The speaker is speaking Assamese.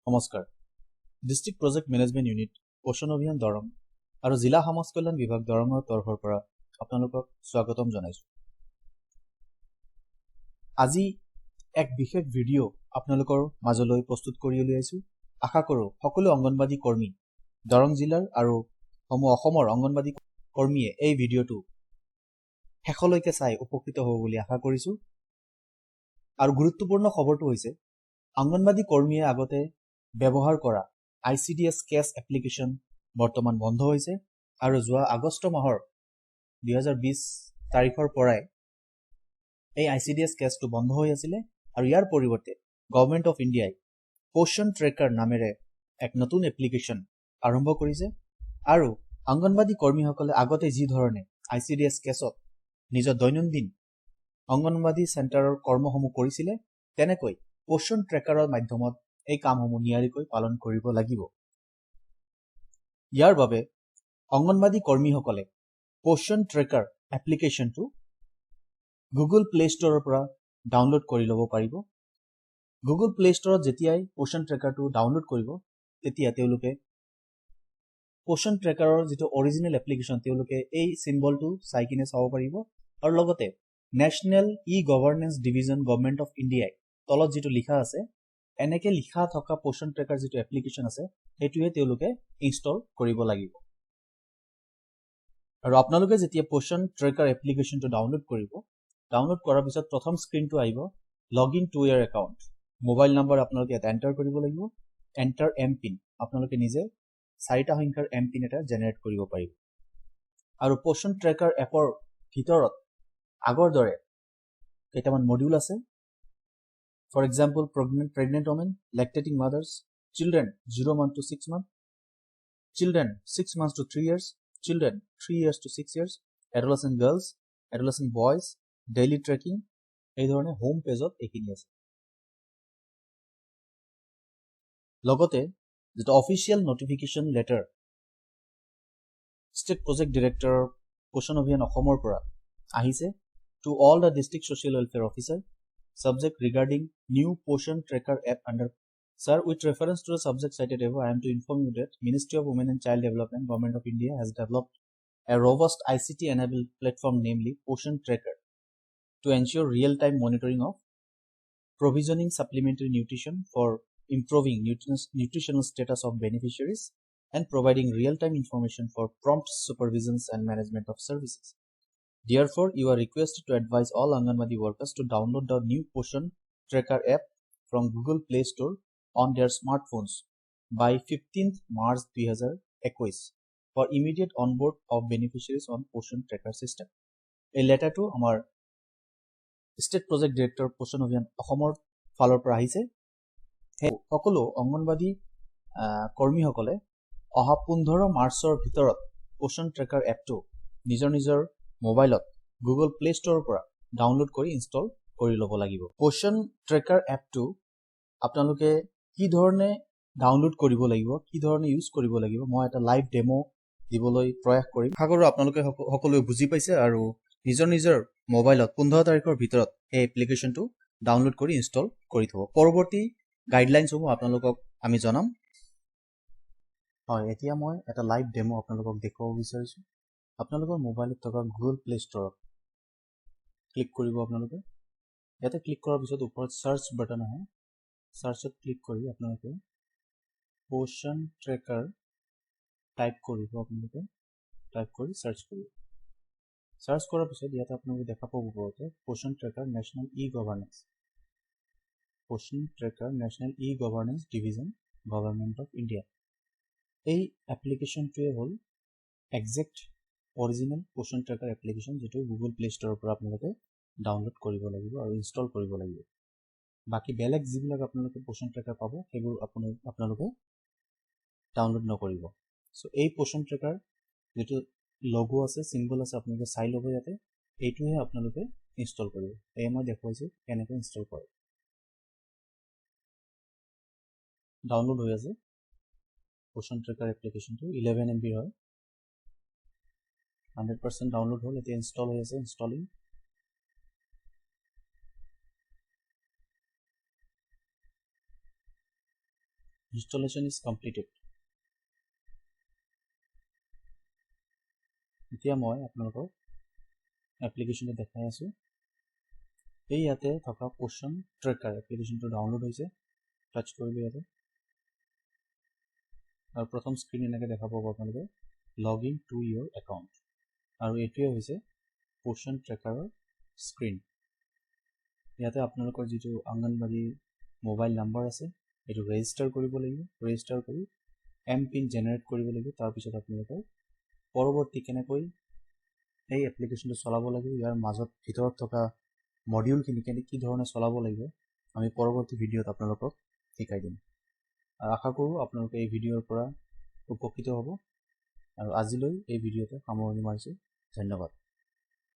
নমস্কাৰ ডিস্ট্ৰিক্ট প্ৰজেক্ট মেনেজমেণ্ট ইউনিট পোষণ অভিযান দৰং আৰু জিলা সমাজ কল্যাণ বিভাগ দৰঙৰ তৰফৰ পৰা আপোনালোকক স্বাগতম জনাইছো। আজি এক বিশেষ ভিডিঅ' আপোনালোকৰ মাজলৈ প্ৰস্তুত কৰি উলিয়াইছো। আশা কৰোঁ সকলো অংগনবাদী কৰ্মী দৰং জিলাৰ আৰু অসমৰ অংগনবাদী কৰ্মীয়ে এই ভিডিঅ'টো শেষলৈকে চাই উপকৃত হ'ব বুলি আশা কৰিছো। আৰু গুৰুত্বপূৰ্ণ খবৰটো হৈছে অংগনবাদী কৰ্মীয়ে আগতে ব্যৱহাৰ কৰা ICDS কেছ এপ্লিকেশ্যন বৰ্তমান বন্ধ হৈছে আৰু যোৱা আগষ্ট মাহৰ 2020 তাৰিখৰ পৰাই এই ICDS কেছটো বন্ধ হৈ আছিলে আৰু ইয়াৰ পৰিৱৰ্তে গভৰ্ণমেণ্ট অফ ইণ্ডিয়াই পোষণ ট্ৰেকাৰ নামেৰে এক নতুন এপ্লিকেশ্যন আৰম্ভ কৰিছে আৰু অংগনবাদী কৰ্মীসকলে আগতে যি ধৰণে ICDS কেছত নিজৰ দৈনন্দিন অংগনবাদী চেণ্টাৰৰ কৰ্মসমূহ কৰিছিলে তেনেকৈ পোষণ ট্ৰেকাৰৰ মাধ্যমত এই কামসমূহ নিয়াৰিকৈ পালন কৰিব লাগিব। ইয়াৰ বাবে অংগনবাদী কৰ্মীসকলে পোষণ ট্ৰেকাৰ এপ্লিকেশ্যনটো গুগল প্লে ষ্টৰৰ পৰা ডাউনলোড কৰি ল'ব পাৰিব। গুগল প্লে ষ্টৰত যেতিয়াই পোষণ ট্ৰেকাৰটো ডাউনলোড কৰিব তেতিয়া তেওঁলোকে পোষণ ট্ৰেকাৰৰ যিটো অৰিজিনেল এপ্লিকেশ্যন তেওঁলোকে এই চিম্বলটো চাই কিনে চাব পাৰিব আৰু লগতে national governance division government of ইণ্ডিয়াই তলত যিটো লিখা আছে এনেকে লিখা থকা পোষণ ট্ৰেকাৰ যিটো এপ্লিকেশ্যন আছে সেইটোহে তেওঁলোকে ইনষ্টল কৰিব লাগিব। আৰু আপোনালোকে যেতিয়া পোষণ ট্ৰেকাৰ এপ্লিকেশ্যনটো ডাউনলোড কৰিব, ডাউনলোড কৰাৰ পিছত প্ৰথম স্ক্ৰীনটো আহিব log in to your account. Mobile number আপোনালোকে ইয়াত এণ্টাৰ কৰিব লাগিব। এণ্টাৰ এম পিন আপোনালোকে নিজে 4টা সংখ্যাৰ এম পিন এটা জেনেৰেট কৰিব পাৰিব। আৰু পোষণ ট্ৰেকাৰ এপৰ ভিতৰত আগৰ দৰে কেইটামান মডিউল আছে। For example, pregnant women, lactating mothers, children 0 month to 6 months, children 6 months to 3 years, children 3 years to 6 years, adolescent girls, adolescent boys, daily tracking, এই ধৰণে হোম পেজত এইখিনি আছে। লগতে যেটা official notification letter state project director পোষণ অভিযান অসমৰ পৰা আহিছে to all the district social welfare officer subject regarding new POSHAN tracker app under sir with reference to the subject cited above I am to inform you that Ministry of Women and Child Development Government of India has developed a robust ICT enabled platform namely POSHAN tracker to ensure real time monitoring of provisioning supplementary nutrition for improving nutritional status of beneficiaries and providing real time information for prompt supervisions and management of services. Therefore, you are requested to advise all Anganwadi workers to download the new POSHAN Tracker app from Google Play Store on their smartphones by 15th March 2021 for immediate onboard of beneficiaries on POSHAN Tracker system. A letter to our State Project Director POSHAN Abhiyaan অসমৰ ফালৰ পৰা আহিছে। সকলো অংগনবাদী কৰ্মীসকলে অহা 15 মাৰ্চৰ ভিতৰত POSHAN Tracker এপটো নিজৰ মোবাইলত গুগল প্লে ষ্টৰৰ পৰা ডাউনলোড কৰি ইনষ্টল কৰি ল'ব লাগিব। পোষণ ট্ৰেকাৰ এপটো আপোনালোকে কি ধৰণে ডাউনলোড কৰিব লাগিব, কি ধৰণে ইউজ কৰিব লাগিব, মই এটা লাইভ ডেমো দিবলৈ প্ৰয়াস কৰিম। আশা কৰোঁ আপোনালোকে সকলোৱে বুজি পাইছে আৰু নিজৰ মোবাইলত 15 তাৰিখৰ ভিতৰত এই এপ্লিকেশ্যনটো ডাউনলোড কৰি ইনষ্টল কৰি থ'ব। পৰৱৰ্তী গাইডলাইনসমূহ আপোনালোকক আমি জনাম। হয়, এতিয়া মই এটা লাইভ ডেমো আপোনালোকক দেখুৱাব বিচাৰিছোঁ। আপোনালোকৰ মোবাইলত থকা গুগল প্লে ষ্টৰত ক্লিক কৰিব। আপোনালোকে ইয়াতে ক্লিক কৰাৰ পিছত ওপৰত চাৰ্চ বাটন আহে, চাৰ্চত ক্লিক কৰি আপোনালোকে পোষণ ট্ৰেকাৰ টাইপ কৰিব। আপোনালোকে টাইপ কৰি চাৰ্চ কৰিব। চাৰ্চ কৰাৰ পিছত ইয়াতে আপোনালোকে দেখা পাব ওপৰতে Poshan tracker national governance, Poshan tracker national governance division government of India. এই এপ্লিকেশ্যনটোৱে হ'ল exact original Poshan tracker application, যিটো গুগল প্লে ষ্টৰৰ পৰা আপোনালোকে ডাউনলোড কৰিব লাগিব আৰু ইনষ্টল কৰিব লাগিব। বাকী বেলেগ যিবিলাক আপোনালোকে পোষণ ট্ৰেকাৰ পাব সেইবোৰ আপোনালোকে ডাউনলোড নকৰিব। চ' এই পোষণ ট্ৰেকাৰ যিটো লগো আছে, চিম্বল আছে, আপোনালোকে চাই ল'ব ইয়াতে, এইটোহে আপোনালোকে ইনষ্টল কৰিব। এয়া মই দেখুৱাইছোঁ কেনেকৈ ইনষ্টল কৰে। ডাউনলোড হৈ আছে পোষণ ট্ৰেকাৰ এপ্লিকেশ্যনটো, 11 MB হয়। 100% ডাউনলোড হ'ল, এতিয়া ইনষ্টল হৈ আছে, ইনষ্টলিং। Installation is completed. এতিয়া মই আপোনালোকক এপ্লিকেশ্যনটো দেখাই আছোঁ এই ইয়াতে থকা পোষণ ট্ৰেকাৰ এপ্লিকেশ্যনটো ডাউনলোড হৈছে টাচ কৰিলে ইয়াতে আৰু প্ৰথম স্ক্ৰীন এনেকৈ দেখা পাব আপোনালোকে লগ ইন টু ইয়ৰ একাউণ্ট আৰু এইটোৱে হৈছে পোষণ ট্ৰেকাৰৰ স্ক্ৰীন ইয়াতে আপোনালোকৰ যিটো অংগনবাড়ী মোবাইল নাম্বাৰ আছে এইটো ৰেজিষ্টাৰ কৰিব লাগিব ৰেজিষ্টাৰ কৰি এমপিন জেনেৰেট কৰিব লাগিব তাৰপিছত আপোনালোকৰ পৰৱৰ্তী কেনেকৈ এই এপ্লিকেশ্যনটো চলাব লাগিব ইয়াৰ মাজত ভিতৰত থকা মডিউলখিনি কি ধৰণে চলাব লাগিব আমি পৰৱৰ্তী ভিডিঅ'ত আপোনালোকক শিকাই দিম আৰু আশা কৰোঁ আপোনালোকে এই ভিডিঅ'ৰ পৰা উপকৃত হ'ব আৰু আজিলৈ এই ভিডিঅ'তে সামৰণি মাৰিছোঁ ধন্যবাদ